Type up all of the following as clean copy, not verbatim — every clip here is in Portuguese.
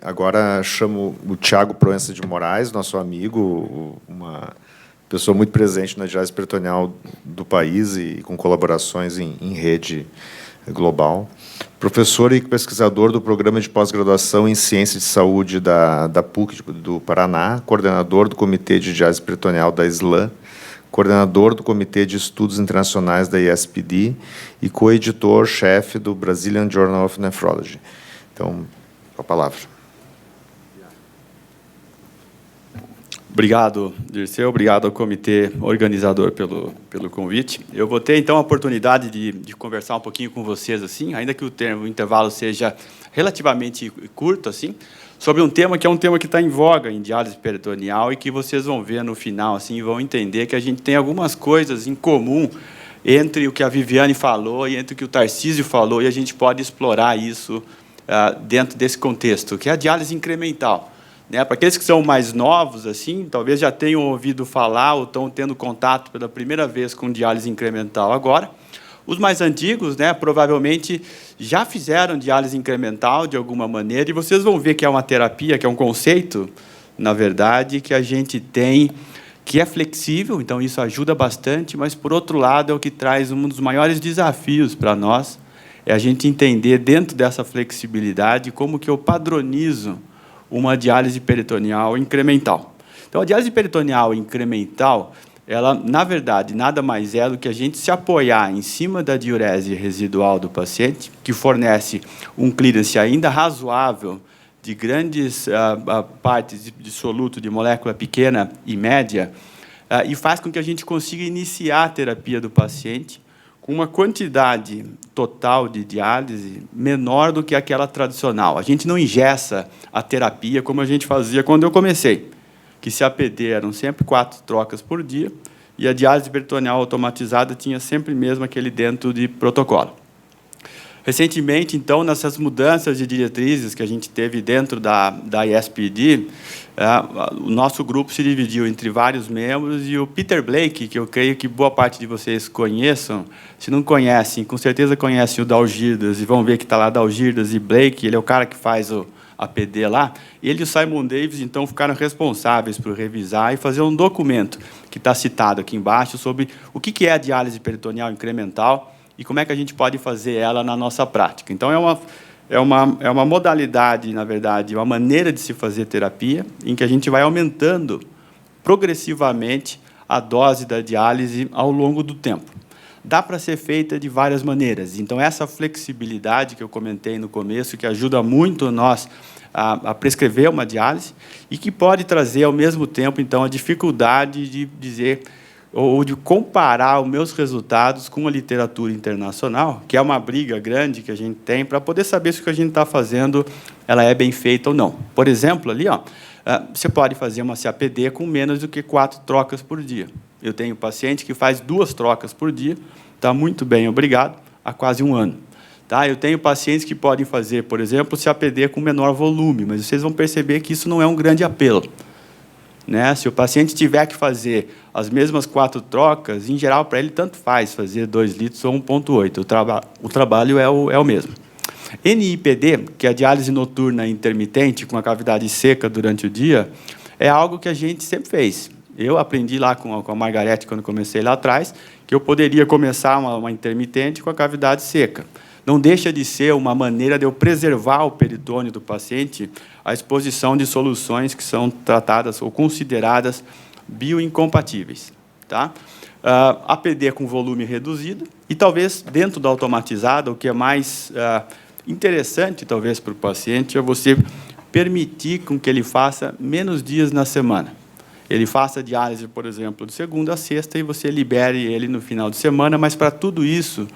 Agora chamo o Tiago Proença de Moraes, nosso amigo, uma pessoa muito presente na diálise peritoneal do país e com colaborações em rede global. Professor e pesquisador do Programa de Pós-Graduação em Ciência de Saúde da PUC do Paraná, coordenador do Comitê de Diálise Peritoneal da SLAM, coordenador do Comitê de Estudos Internacionais da ISPD e coeditor-chefe do Brazilian Journal of Nephrology. Então, a palavra. Obrigado, Dirceu. Obrigado ao comitê organizador pelo convite. Eu vou ter, então, a oportunidade de conversar um pouquinho com vocês, assim, ainda que o intervalo seja relativamente curto, assim, sobre um tema que é um tema que está em voga em diálise peritoneal e que vocês vão ver no final, assim, e vão entender que a gente tem algumas coisas em comum entre o que a Viviane falou e entre o que o Tarcísio falou, e a gente pode explorar isso dentro desse contexto, que é a diálise incremental. Né, para aqueles que são mais novos, assim, talvez já tenham ouvido falar ou estão tendo contato pela primeira vez com diálise incremental agora. Os mais antigos, né, provavelmente já fizeram diálise incremental de alguma maneira, e vocês vão ver que é uma terapia, que é um conceito, na verdade, que a gente tem, que é flexível, então isso ajuda bastante, mas, por outro lado, é o que traz um dos maiores desafios para nós, é a gente entender, dentro dessa flexibilidade, como que eu padronizo uma diálise peritoneal incremental. Então, a diálise peritoneal incremental, ela, na verdade, nada mais é do que a gente se apoiar em cima da diurese residual do paciente, que fornece um clearance ainda razoável de grandes partes de soluto de molécula pequena e média, e faz com que a gente consiga iniciar a terapia do paciente com uma quantidade total de diálise menor do que aquela tradicional. A gente não engessa a terapia como a gente fazia quando eu comecei, que se APD eram sempre 4 trocas por dia, e a diálise peritoneal automatizada tinha sempre mesmo aquele dentro de protocolo. Recentemente, então, nessas mudanças de diretrizes que a gente teve dentro da ISPD, o nosso grupo se dividiu entre vários membros, e o Peter Blake, que eu creio que boa parte de vocês conheçam, se não conhecem, com certeza conhecem o Dalgirdas, e vão ver que está lá Dalgirdas e Blake, ele é o cara que faz o APD lá. Ele e o Simon Davis, então, ficaram responsáveis por revisar e fazer um documento que está citado aqui embaixo sobre o que é a diálise peritoneal incremental e como é que a gente pode fazer ela na nossa prática. Então, é uma modalidade, na verdade, uma maneira de se fazer terapia, em que a gente vai aumentando progressivamente a dose da diálise ao longo do tempo. Dá para ser feita de várias maneiras. Então, essa flexibilidade que eu comentei no começo, que ajuda muito nós a prescrever uma diálise, e que pode trazer, ao mesmo tempo, então, a dificuldade de dizer ou de comparar os meus resultados com a literatura internacional, que é uma briga grande que a gente tem para poder saber se o que a gente está fazendo ela é bem feita ou não. Por exemplo, ali, você pode fazer uma CAPD com menos do que 4 trocas por dia. Eu tenho paciente que faz 2 trocas por dia, está muito bem, obrigado, há quase 1 ano. Tá? Eu tenho pacientes que podem fazer, por exemplo, CAPD com menor volume, mas vocês vão perceber que isso não é um grande apelo. Né? Se o paciente tiver que fazer as mesmas 4 trocas, em geral, para ele, tanto faz fazer 2 litros ou 1,8. O trabalho é o mesmo. NIPD, que é a diálise noturna intermitente, com a cavidade seca durante o dia, é algo que a gente sempre fez. Eu aprendi lá com a Margarete, quando comecei lá atrás, que eu poderia começar uma intermitente com a cavidade seca. Não deixa de ser uma maneira de eu preservar o peritônio do paciente à exposição de soluções que são tratadas ou consideradas bioincompatíveis. Tá? APD com volume reduzido, e talvez dentro da automatizada, o que é mais interessante, talvez, para o paciente, é você permitir com que ele faça menos dias na semana. Ele faça diálise, por exemplo, de segunda a sexta, e você libere ele no final de semana, mas, para tudo isso,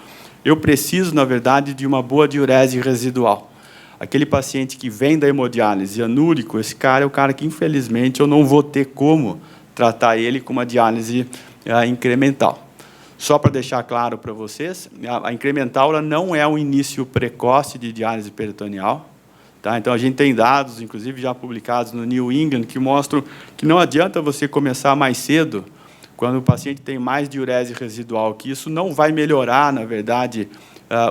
eu preciso, na verdade, de uma boa diurese residual. Aquele paciente que vem da hemodiálise anúrico, esse cara é o cara que, infelizmente, eu não vou ter como tratar ele com uma diálise incremental. Só para deixar claro para vocês, a incremental ela não é um início precoce de diálise peritoneal. Tá? Então, a gente tem dados, inclusive já publicados no New England, que mostram que não adianta você começar mais cedo, quando o paciente tem mais diurese residual, que isso não vai melhorar, na verdade,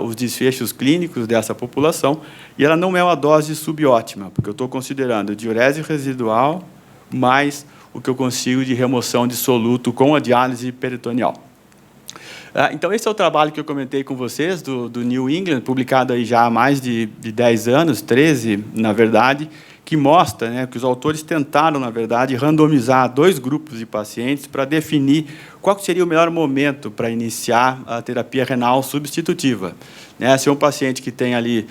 os desfechos clínicos dessa população, e ela não é uma dose subótima, porque eu estou considerando diurese residual mais o que eu consigo de remoção de soluto com a diálise peritoneal. Então, esse é o trabalho que eu comentei com vocês, do New England, publicado aí já há mais de 10 anos, 13, na verdade, que mostra, né, que os autores tentaram, na verdade, randomizar 2 grupos de pacientes para definir qual seria o melhor momento para iniciar a terapia renal substitutiva. Né, se é um paciente que tem ali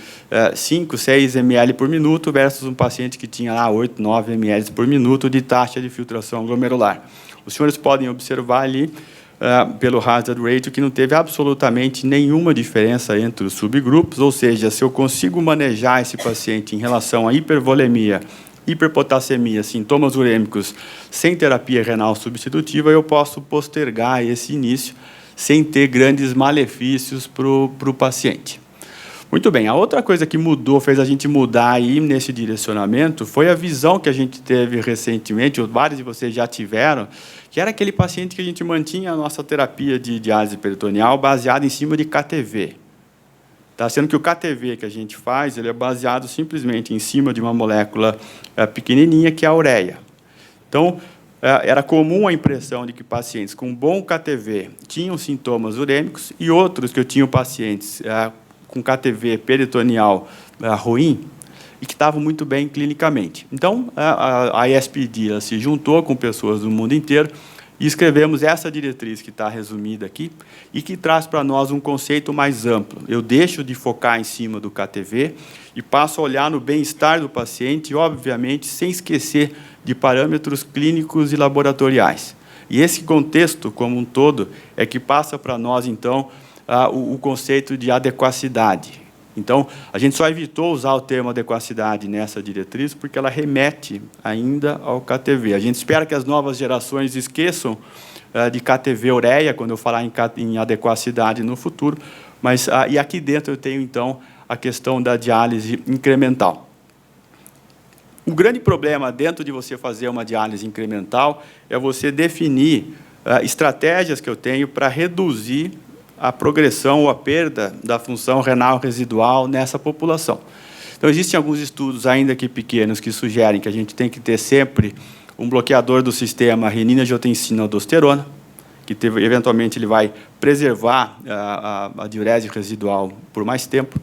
5, 6 ml por minuto versus um paciente que tinha lá 8, 9 ml por minuto de taxa de filtração glomerular. Os senhores podem observar ali, pelo hazard ratio, que não teve absolutamente nenhuma diferença entre os subgrupos, ou seja, se eu consigo manejar esse paciente em relação à hipervolemia, hiperpotassemia, sintomas urêmicos, sem terapia renal substitutiva, eu posso postergar esse início sem ter grandes malefícios para o paciente. Muito bem, a outra coisa que mudou, fez a gente mudar aí nesse direcionamento, foi a visão que a gente teve recentemente, vários de vocês já tiveram, que era aquele paciente que a gente mantinha a nossa terapia de diálise peritoneal baseada em cima de KTV. Tá? Sendo que o KTV que a gente faz, ele é baseado simplesmente em cima de uma molécula pequenininha, que é a ureia. Então, era comum a impressão de que pacientes com bom KTV tinham sintomas urêmicos e outros que eu tinha pacientes com KTV peritoneal ruim e que estavam muito bem clinicamente. Então, a ISPD ela se juntou com pessoas do mundo inteiro e escrevemos essa diretriz que está resumida aqui e que traz para nós um conceito mais amplo. Eu deixo de focar em cima do KTV e passo a olhar no bem-estar do paciente, obviamente, sem esquecer de parâmetros clínicos e laboratoriais. E esse contexto, como um todo, é que passa para nós, então, o conceito de adequacidade. Então, a gente só evitou usar o termo adequacidade nessa diretriz porque ela remete ainda ao KTV. A gente espera que as novas gerações esqueçam de KTV ureia, quando eu falar em adequacidade no futuro, mas e aqui dentro eu tenho, então, a questão da diálise incremental. O grande problema dentro de você fazer uma diálise incremental é você definir estratégias que eu tenho para reduzir a progressão ou a perda da função renal residual nessa população. Então, existem alguns estudos, ainda que pequenos, que sugerem que a gente tem que ter sempre um bloqueador do sistema renina-angiotensina-aldosterona, que eventualmente ele vai preservar a diurese residual por mais tempo.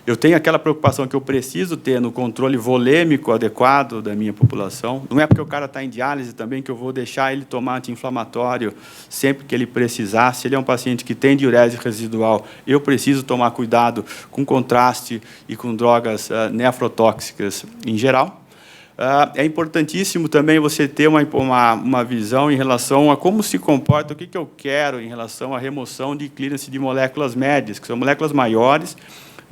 Eu tenho aquela preocupação que eu preciso ter no controle volêmico adequado da minha população. Não é porque o cara está em diálise também que eu vou deixar ele tomar anti-inflamatório sempre que ele precisar. Se ele é um paciente que tem diurese residual, eu preciso tomar cuidado com contraste e com drogas nefrotóxicas em geral. É importantíssimo também você ter uma visão em relação a como se comporta, o que eu quero em relação à remoção de clearance de moléculas médias, que são moléculas maiores,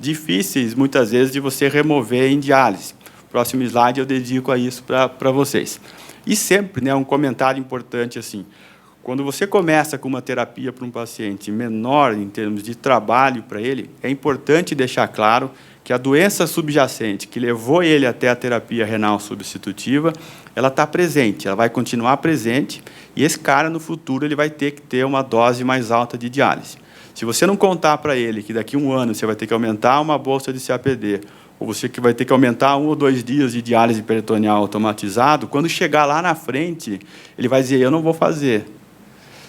difíceis, muitas vezes, de você remover em diálise. Próximo slide eu dedico a isso para vocês. E sempre, né, um comentário importante assim, quando você começa com uma terapia para um paciente menor em termos de trabalho para ele, é importante deixar claro que a doença subjacente que levou ele até a terapia renal substitutiva, ela está presente, ela vai continuar presente, e esse cara, no futuro, ele vai ter que ter uma dose mais alta de diálise. Se você não contar para ele que daqui a 1 ano você vai ter que aumentar uma bolsa de CAPD, ou você que vai ter que aumentar 1 ou 2 dias de diálise peritoneal automatizado, quando chegar lá na frente, ele vai dizer, eu não vou fazer.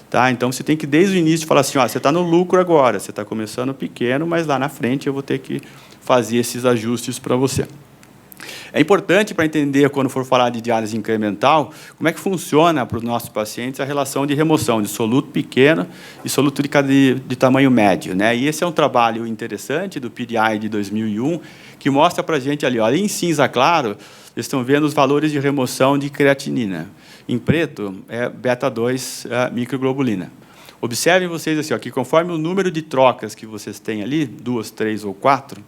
Tá? Então, você tem que, desde o início, falar assim, ó, você está no lucro agora, você está começando pequeno, mas lá na frente eu vou ter que fazer esses ajustes para você. É importante para entender, quando for falar de diálise incremental, como é que funciona para os nossos pacientes a relação de remoção de soluto pequeno e soluto de tamanho médio. Né? E esse é um trabalho interessante do PDI de 2001, que mostra para a gente ali, olha, em cinza claro, vocês estão vendo os valores de remoção de creatinina. Em preto, é beta-2 microglobulina. Observem vocês assim, ó, que conforme o número de trocas que vocês têm ali, 2, 3 ou 4,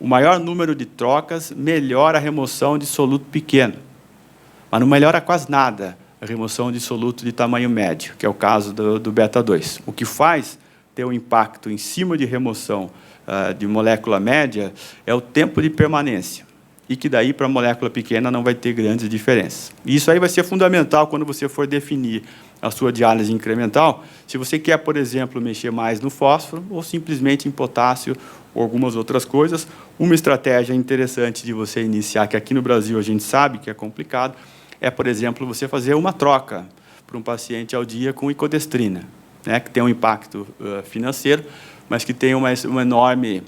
o maior número de trocas melhora a remoção de soluto pequeno, mas não melhora quase nada a remoção de soluto de tamanho médio, que é o caso do beta-2. O que faz ter um impacto em cima de remoção de molécula média é o tempo de permanência. e que daí para a molécula pequena não vai ter grandes diferenças. E isso aí vai ser fundamental quando você for definir a sua diálise incremental, se você quer, por exemplo, mexer mais no fósforo ou simplesmente em potássio ou algumas outras coisas. Uma estratégia interessante de você iniciar, que aqui no Brasil a gente sabe que é complicado, é, por exemplo, você fazer uma troca para um paciente ao dia com icodestrina, né, que tem um impacto financeiro, mas que tem um enorme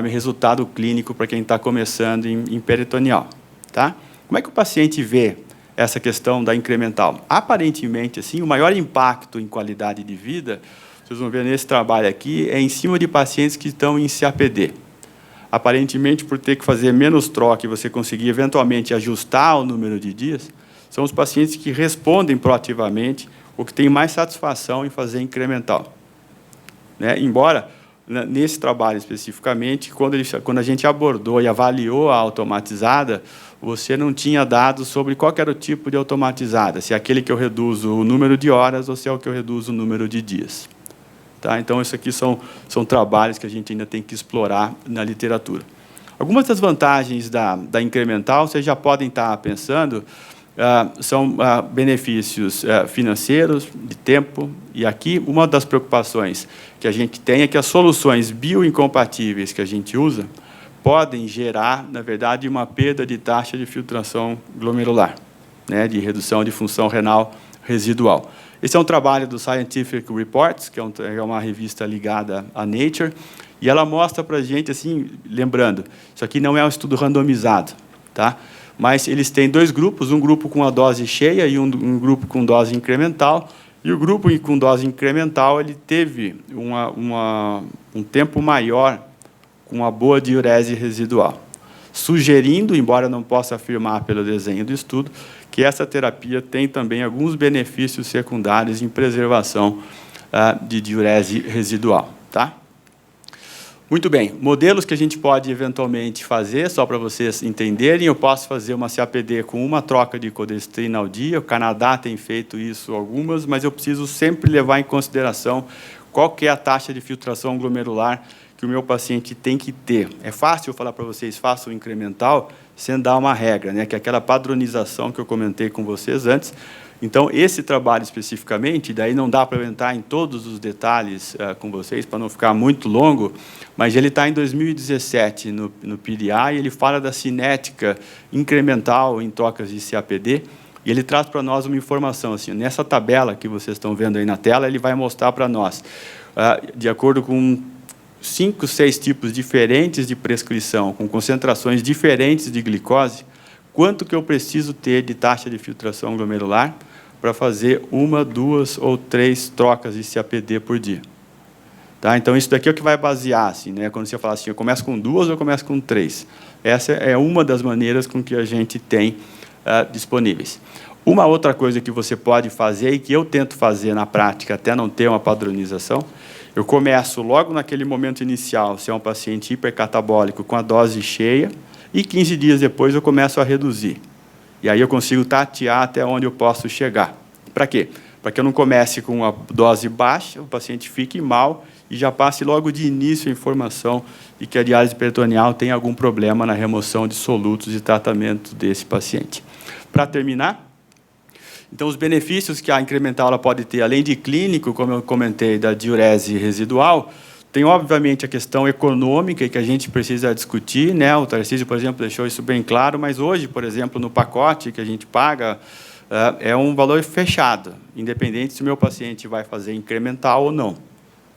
resultado clínico para quem está começando em peritoneal. Tá? Como é que o paciente vê essa questão da incremental? Aparentemente, assim, o maior impacto em qualidade de vida, vocês vão ver nesse trabalho aqui, é em cima de pacientes que estão em CAPD. Aparentemente, por ter que fazer menos troca e você conseguir eventualmente ajustar o número de dias, são os pacientes que respondem proativamente ou que têm mais satisfação em fazer incremental. Né? Embora, nesse trabalho especificamente, quando a gente abordou e avaliou a automatizada, você não tinha dados sobre qual era o tipo de automatizada, se é aquele que eu reduzo o número de horas ou se é o que eu reduzo o número de dias. Tá? Então, isso aqui são trabalhos que a gente ainda tem que explorar na literatura. Algumas das vantagens da incremental, vocês já podem estar pensando, são benefícios financeiros, de tempo, e aqui uma das preocupações que a gente tem é que as soluções bioincompatíveis que a gente usa podem gerar, na verdade, uma perda de taxa de filtração glomerular, né, de redução de função renal residual. Esse é um trabalho do Scientific Reports, que é uma revista ligada à Nature, e ela mostra para a gente, assim, lembrando, isso aqui não é um estudo randomizado, tá? Mas eles têm dois grupos, um grupo com a dose cheia e um grupo com dose incremental, e o grupo com dose incremental ele teve um tempo maior com uma boa diurese residual, sugerindo, embora não possa afirmar pelo desenho do estudo, que essa terapia tem também alguns benefícios secundários em preservação de diurese residual. Tá? Muito bem, modelos que a gente pode eventualmente fazer, só para vocês entenderem, eu posso fazer uma CAPD com uma troca de codestrina ao dia, o Canadá tem feito isso algumas, mas eu preciso sempre levar em consideração qual que é a taxa de filtração glomerular que o meu paciente tem que ter. É fácil eu falar para vocês, façam o incremental, sem dar uma regra, né, que é aquela padronização que eu comentei com vocês antes. Então, esse trabalho especificamente, daí não dá para eu entrar em todos os detalhes com vocês, para não ficar muito longo, mas ele está em 2017 no PDA, e ele fala da cinética incremental em trocas de CAPD, e ele traz para nós uma informação, assim, nessa tabela que vocês estão vendo aí na tela, ele vai mostrar para nós, de acordo com 5, 6 tipos diferentes de prescrição, com concentrações diferentes de glicose, quanto que eu preciso ter de taxa de filtração glomerular para fazer 1, 2 ou 3 trocas de CAPD por dia. Tá? Então, isso daqui é o que vai basear, assim, né? Quando você fala assim, eu começo com 2 ou eu começo com 3. Essa é uma das maneiras com que a gente tem disponíveis. Uma outra coisa que você pode fazer, e que eu tento fazer na prática, até não ter uma padronização, eu começo logo naquele momento inicial, se é um paciente hipercatabólico, com a dose cheia, e 15 dias depois eu começo a reduzir. E aí eu consigo tatear até onde eu posso chegar. Para quê? Para que eu não comece com uma dose baixa, o paciente fique mal e já passe logo de início a informação de que a diálise peritoneal tem algum problema na remoção de solutos e tratamento desse paciente. Para terminar, então, os benefícios que a incremental ela pode ter, além de clínico, como eu comentei, da diurese residual, tem, obviamente, a questão econômica que a gente precisa discutir, né? O Tarcísio, por exemplo, deixou isso bem claro, mas hoje, por exemplo, no pacote que a gente paga, é um valor fechado, independente se o meu paciente vai fazer incremental ou não.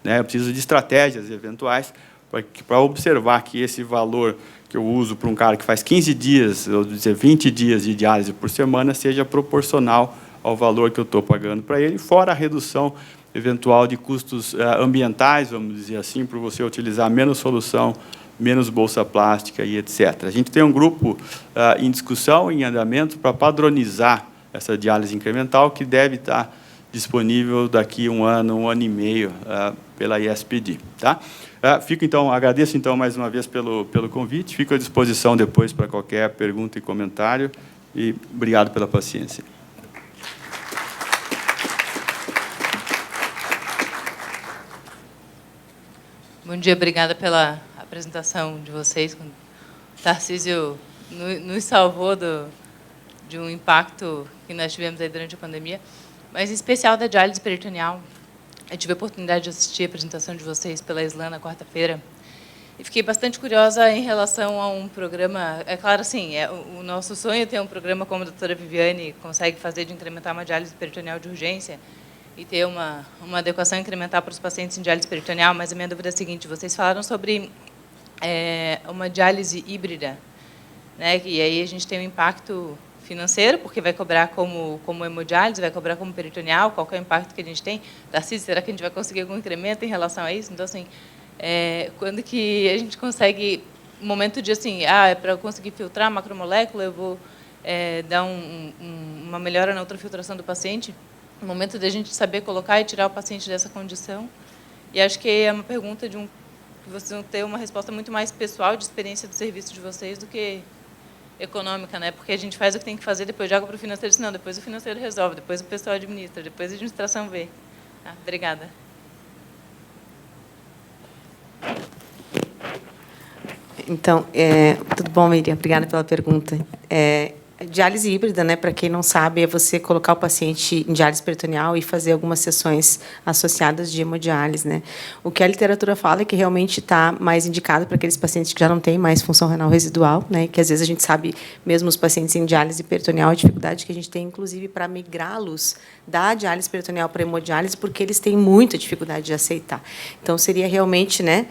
Né? Eu preciso de estratégias eventuais para observar que esse valor que eu uso para um cara que faz 15 dias, ou dizer 20 dias de diálise por semana, seja proporcional ao valor que eu estou pagando para ele, fora a redução eventual de custos ambientais, vamos dizer assim, para você utilizar menos solução, menos bolsa plástica e etc. A gente tem um grupo em discussão, em andamento, para padronizar essa diálise incremental, que deve estar disponível daqui a um ano e meio, pela ISPD. Tá? Agradeço, então, mais uma vez pelo convite, fico à disposição depois para qualquer pergunta e comentário, e obrigado pela paciência. Bom dia, obrigada pela apresentação de vocês. O Tarcísio nos salvou de um impacto que nós tivemos aí durante a pandemia, mas em especial da diálise peritoneal. Eu tive a oportunidade de assistir a apresentação de vocês pela Islã na quarta-feira e fiquei bastante curiosa em relação a um programa. É claro, assim, o nosso sonho é ter um programa como a doutora Viviane consegue fazer, de incrementar uma diálise peritoneal de urgência e ter uma adequação incremental para os pacientes em diálise peritoneal, mas a minha dúvida é a seguinte: vocês falaram sobre uma diálise híbrida, né? E aí a gente tem um impacto financeiro, porque vai cobrar como hemodiálise, vai cobrar como peritoneal, qual que é o impacto que a gente tem? Tarcísio, será que a gente vai conseguir algum incremento em relação a isso? Então, assim, quando que a gente consegue, um momento de, assim, para eu conseguir filtrar a macromolécula, eu vou dar uma melhora na ultrafiltração do paciente, o momento de a gente saber colocar e tirar o paciente dessa condição. E acho que é uma pergunta que vocês vão ter uma resposta muito mais pessoal, de experiência do serviço de vocês, do que econômica, né? Porque a gente faz o que tem que fazer, depois joga para o financeiro, não, depois o financeiro resolve, depois o pessoal administra, depois a administração vê. Obrigada. Então, tudo bom, Miriam? Obrigada pela pergunta. Diálise híbrida, né, para quem não sabe, é você colocar o paciente em diálise peritoneal e fazer algumas sessões associadas de hemodiálise, né? O que a literatura fala é que realmente está mais indicado para aqueles pacientes que já não têm mais função renal residual, né? Que às vezes a gente sabe, mesmo os pacientes em diálise peritoneal, a dificuldade que a gente tem, inclusive, para migrá-los da diálise peritoneal para hemodiálise, porque eles têm muita dificuldade de aceitar. Então, seria realmente, né?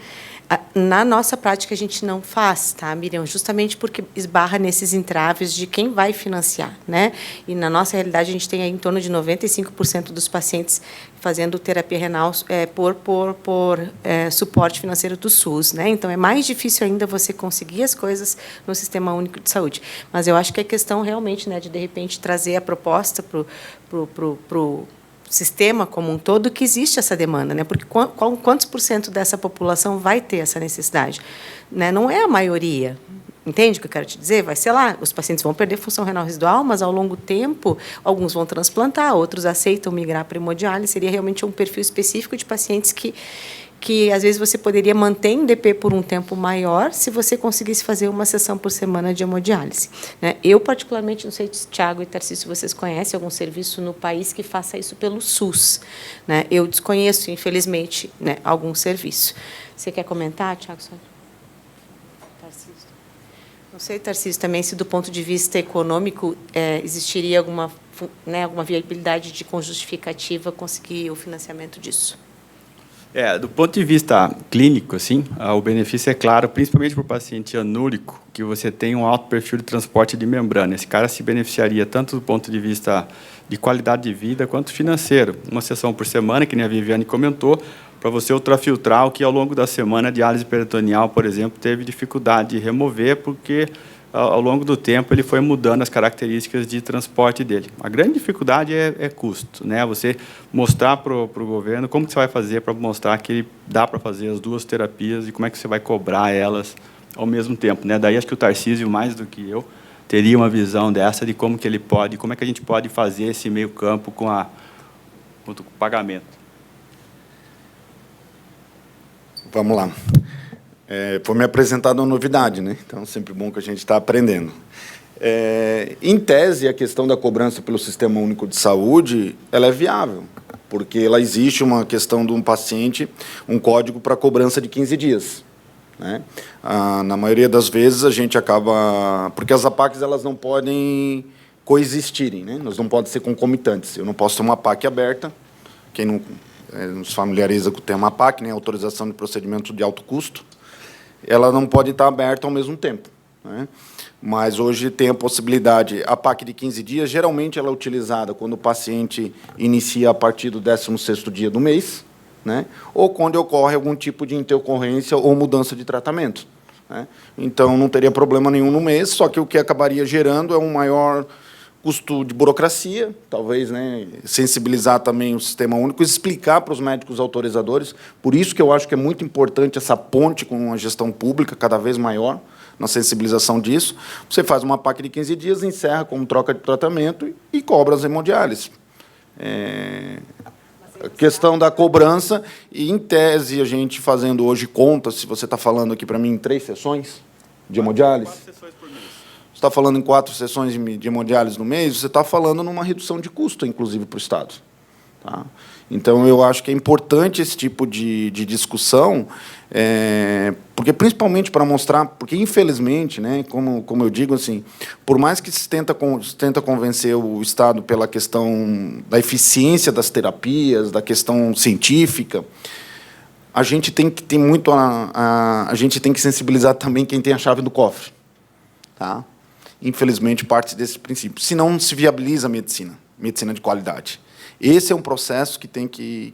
Na nossa prática, a gente não faz, tá, Miriam? Justamente porque esbarra nesses entraves de quem vai financiar, né? E, na nossa realidade, a gente tem aí em torno de 95% dos pacientes fazendo terapia renal por suporte financeiro do SUS, né? Então, é mais difícil ainda você conseguir as coisas no Sistema Único de Saúde. Mas eu acho que é questão, realmente, né, de repente, trazer a proposta para o sistema como um todo, que existe essa demanda, né? Porque quantos por cento dessa população vai ter essa necessidade? Né? Não é a maioria. Entende o que eu quero te dizer? Vai ser lá, os pacientes vão perder função renal residual, mas, ao longo do tempo, alguns vão transplantar, outros aceitam migrar para hemodiálise. Seria realmente um perfil específico de pacientes que às vezes você poderia manter em DP por um tempo maior se você conseguisse fazer uma sessão por semana de hemodiálise, né? Eu, particularmente, não sei se Tiago e Tarcísio, vocês conhecem algum serviço no país que faça isso pelo SUS, né? Eu desconheço, infelizmente, né, algum serviço. Você quer comentar, Tiago? Tarcísio? Não sei, Tarcísio, também, se do ponto de vista econômico existiria alguma viabilidade com justificativa conseguir o financiamento disso. Do ponto de vista clínico, assim, o benefício é claro, principalmente para o paciente anúrico, que você tem um alto perfil de transporte de membrana. Esse cara se beneficiaria tanto do ponto de vista de qualidade de vida quanto financeiro. Uma sessão por semana, que nem a Viviane comentou, para você ultrafiltrar o que, ao longo da semana, a diálise peritoneal, por exemplo, teve dificuldade de remover, porque, ao longo do tempo, ele foi mudando as características de transporte dele. A grande dificuldade é custo, né? Você mostrar para o governo como que você vai fazer para mostrar que dá para fazer as duas terapias e como é que você vai cobrar elas ao mesmo tempo, né? Daí acho que o Tarcísio, mais do que eu, teria uma visão dessa de como que ele pode, como é que a gente pode fazer esse meio campo com o pagamento. Vamos lá. Foi me apresentada uma novidade, né? Então, sempre bom que a gente está aprendendo. Em tese, a questão da cobrança pelo Sistema Único de Saúde, ela é viável, porque ela existe uma questão de um paciente, um código para cobrança de 15 dias. Né? Na maioria das vezes, a gente acaba... Porque as APACs, elas não podem coexistirem, né? Elas não podem ser concomitantes. Eu não posso ter uma APAC aberta, quem não nos familiariza com o termo APAC, né? Autorização de procedimento de alto custo, ela não pode estar aberta ao mesmo tempo, né? Mas hoje tem a possibilidade, a PAC de 15 dias, geralmente ela é utilizada quando o paciente inicia a partir do 16º dia do mês, né? Ou quando ocorre algum tipo de intercorrência ou mudança de tratamento, né? Então, não teria problema nenhum no mês, só que o que acabaria gerando é um maior custo de burocracia, talvez, né, sensibilizar também o Sistema Único, explicar para os médicos autorizadores. Por isso que eu acho que é muito importante essa ponte com a gestão pública, cada vez maior, na sensibilização disso. Você faz uma PAC de 15 dias, encerra com troca de tratamento e cobra as hemodiálises. A questão da cobrança, e, em tese, a gente fazendo hoje contas, se você está falando aqui para mim, em 3 sessões de hemodiálise. 4 sessões por mês. está falando em 4 sessões de hemodiálise no mês, você está falando numa redução de custo, inclusive, para o Estado. Tá? Então, eu acho que é importante esse tipo de discussão, porque, principalmente, para mostrar, porque, infelizmente, né, como eu digo, assim, por mais que se tenta convencer o Estado pela questão da eficiência das terapias, da questão científica, a gente tem que ter muito a gente tem que sensibilizar também quem tem a chave do cofre. Tá? Infelizmente, parte desse princípio. Senão, não se viabiliza a medicina de qualidade. Esse é um processo que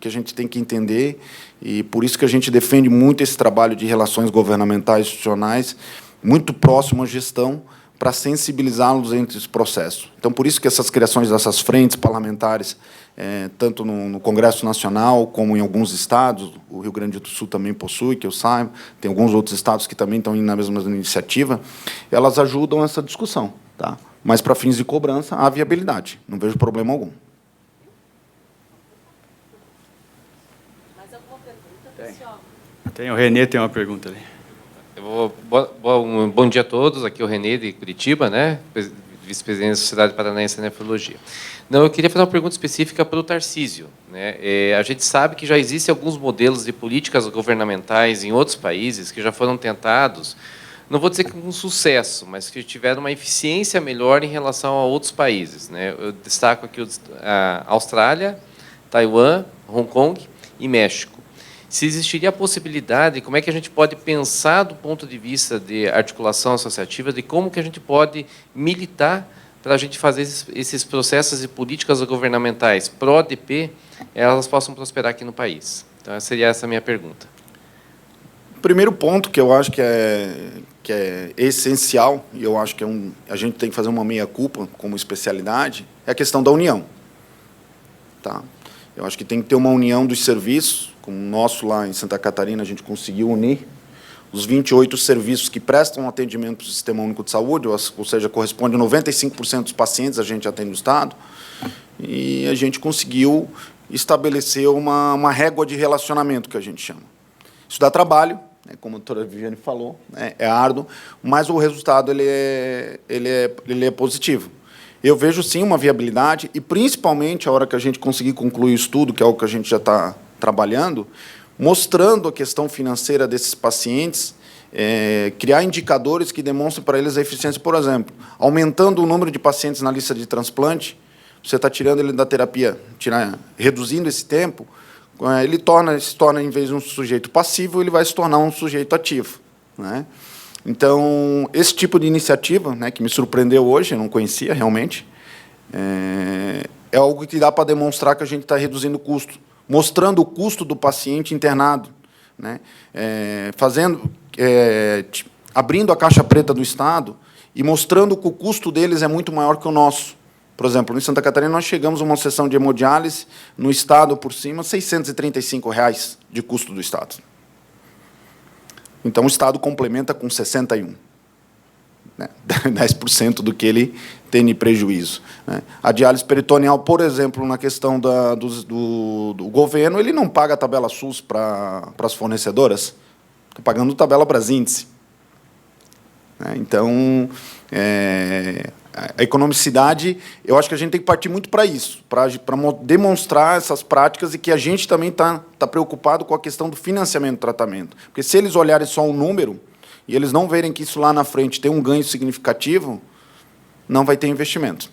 a gente tem que entender, e por isso que a gente defende muito esse trabalho de relações governamentais e institucionais, muito próximo à gestão, para sensibilizá-los entre esse processo. Então, por isso que essas criações dessas frentes parlamentares, tanto no Congresso Nacional como em alguns estados, o Rio Grande do Sul também possui, que eu saiba, tem alguns outros estados que também estão indo na mesma iniciativa, elas ajudam essa discussão. Tá? Mas, para fins de cobrança, há viabilidade, não vejo problema algum. Tem o Renê, tem uma pergunta ali. Bom dia a todos, aqui é o Renê de Curitiba, né? Vice-presidente da Sociedade Paranaense de Nefrologia. Não, eu queria fazer uma pergunta específica para o Tarcísio. Né? A gente sabe que já existem alguns modelos de políticas governamentais em outros países que já foram tentados, não vou dizer que com sucesso, mas que tiveram uma eficiência melhor em relação a outros países. Né? Eu destaco aqui a Austrália, Taiwan, Hong Kong e México. Se existiria a possibilidade, como é que a gente pode pensar do ponto de vista de articulação associativa, de como que a gente pode militar para a gente fazer esses processos e políticas governamentais pró-ADP, elas possam prosperar aqui no país. Então, seria essa a minha pergunta. O primeiro ponto que eu acho que é essencial, e eu acho que a gente tem que fazer uma meia-culpa como especialidade, é a questão da união. Tá? Eu acho que tem que ter uma união dos serviços, como o nosso lá em Santa Catarina, a gente conseguiu unir os 28 serviços que prestam atendimento para o Sistema Único de Saúde, ou seja, corresponde a 95% dos pacientes a gente atende no Estado, e a gente conseguiu estabelecer uma régua de relacionamento, que a gente chama. Isso dá trabalho, né, como a doutora Viviane falou, né, é árduo, mas o resultado ele é positivo. Eu vejo, sim, uma viabilidade, e, principalmente, a hora que a gente conseguir concluir o estudo, que é o que a gente já está trabalhando, mostrando a questão financeira desses pacientes, criar indicadores que demonstrem para eles a eficiência, por exemplo, aumentando o número de pacientes na lista de transplante, você está tirando ele da terapia, reduzindo esse tempo, ele se torna, em vez de um sujeito passivo, ele vai se tornar um sujeito ativo. Né? Então, esse tipo de iniciativa, né, que me surpreendeu hoje, eu não conhecia realmente, é algo que dá para demonstrar que a gente está reduzindo o custo, mostrando o custo do paciente internado, né, abrindo a caixa preta do Estado e mostrando que o custo deles é muito maior que o nosso. Por exemplo, em Santa Catarina, nós chegamos a uma sessão de hemodiálise, no Estado, por cima, R$ 635 de custo do Estado. Então, o Estado complementa com 61%, né? 10% do que ele tem de prejuízo. Né? A diálise peritoneal, por exemplo, na questão do governo, ele não paga a tabela SUS para as fornecedoras, está pagando tabela Brasíndice. Né? Então, a economicidade, eu acho que a gente tem que partir muito para isso, para demonstrar essas práticas e que a gente também está preocupado com a questão do financiamento do tratamento. Porque se eles olharem só um número e eles não verem que isso lá na frente tem um ganho significativo, não vai ter investimento.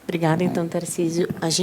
Obrigada, então, Tarcísio.